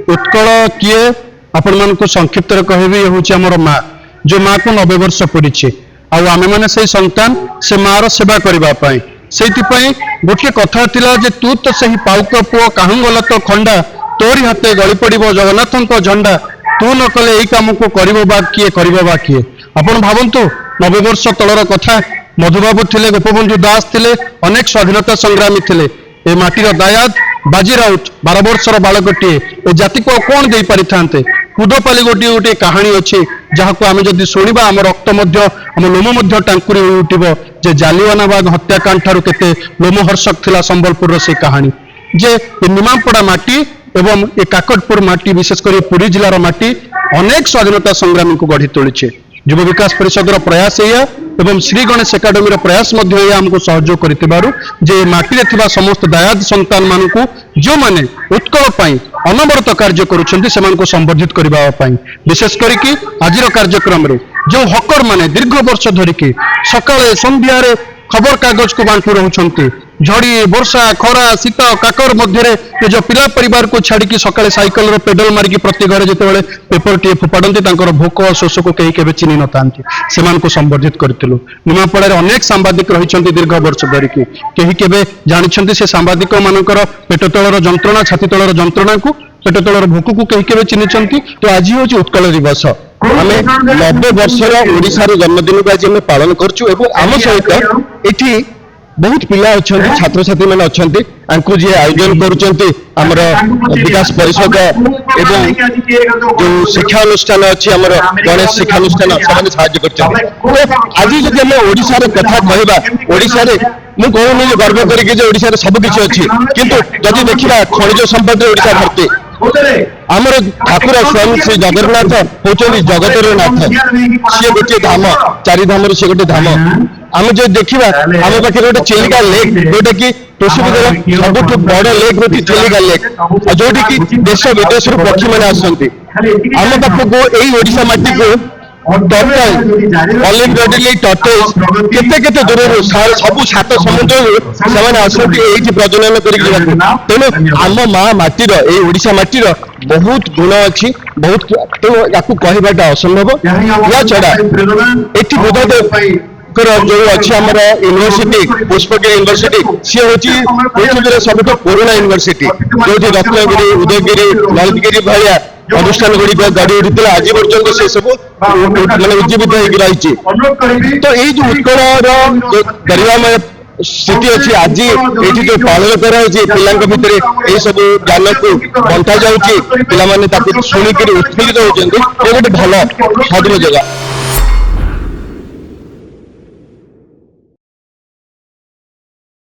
उत्कल किए आपण मानक संक्षिप्त कहबी हूँ आमर माँ जो माँ को 90 वर्ष पड़ी आम मैंने से संतान से माँ सेवा करने से गोटे कथा थिला जे तू तो सही पाउक पुओ काहू गल तो खंडा तोरी हाथे गली पड़ो जगन्नाथ झंडा तू न कले यही कम को कर किए आपण भावतु 90 वर्ष तलर कथा मधुबाबू थिले गोपबंधु दास थिले अनेक स्वाधीनता संग्रामी थिले ए माटीर दायाद बाजी राउत 12 वर्षर बालकटीए ए जाति को कौन दे पारि थांते कुदपाली गोटे गोटे कहानी अच्छी जहाँ को आम जदि शुणा आम रक्त आम लोम टांकुरी उठिबो जे जालियानाबाग हत्याकांड ठारू केते लोमहर्षक थिला संबलपुर से कहानी जे निमापड़ा माटी एवं ए काकटपुर माटी विशेषकर पुरी जिलार माटी अनेक स्वाधीनता संग्रामी को गढ़ी तोली युव विकास परिषद प्रयास या एवं श्री गणेश एकाडेमी प्रयास आमको सहयोग कर माटी समस्त दायाद संतान मानक जो माने उत्कल अनवरत कार्य कर संबर्धित करने विशेष करके आज कार्यक्रम रे जो हकर माने दीर्घ वर्ष धरिकी सकाळे संध्यारे खबर कागज को बांटू रोचंती झड़ी वर्षा खरा शीत काकर मध्य जो पिला परिवार को छाड़ी सकाळे साइकल पेडल मारिकी प्रति घर जिते पेपर टी फोपाड़ती भोक शोष को कहीं केवे चिन्ह न था से संबर्धित करूँ निमापड़ा अनेक सांबादिक रही दीर्घ वर्ष धरिकी कहीं केवे जानी से सांबादिक मानकर पेट तलर जंत्रणा छाती तलर जंत्रणा को पेट तलर भोक को कहीं केवे चिन्हिंट तो आज हूँ उत्कल दिवस आम 90 वर्षर ओडिशार जन्मदिन को आज आम पालन करम सहित ये बहुत पिला अच्छा छात्र छात्री मैंने अच्छा जी आयोजन कर विकास परिषद एवं जो शिक्षा अनुष्ठान अच्छी आम गणेश शिक्षा अनुष्ठान से साहय आज जब आम ओडिशार कथा कहवा ओडिशार मु कहूनी गर्व करके सबकिछ अच्छी किंतु जदि देखा खनिज संपद ओडिशा भर्ती आमर ठाकुर स्वयं श्री जगन्नाथ होती जगतर नाथ सी गोटे धाम चारि धाम से गोटे धाम आम जो देखा आम पाखे गोटे चिलिका लेक जोटा कि पृथ्वी सबुठ बड़ लेक हूँ चिलिका लेक जोटी कि देश विदेश पक्षी मैंने आसती आम पाखक यही ओडिशा माटी को केते दूर सब सात समुद्र से आसती प्रजनन तेणु आम माँ माटीर ओडिशा माटीर बहुत गुण अच्छी बहुत तेणु या कहवाटा असंभव या छड़ा ये बुधदेव जो अच्छी आम यूनिवर्सिटी पुष्पगिरी यूनिवर्सिटी सी हूँ पृथ्वी सब पुराना यूनिवर्सिटी जो रत्नगिरी उदयगिरी ललितगिरी भाया अनुष्ठान गुड़िक गढ़ी उठी आज पर्यटन से सब मैंने उज्जीवित होगी तो ये जो उत्कल गरिमामय स्थिति अच्छी आज ये जो पालन कर भितर ये सब ज्ञान को बंटा जाऊँगी पे शुणिक उत्फुल्लित होती गोटे भल सदुपयोग।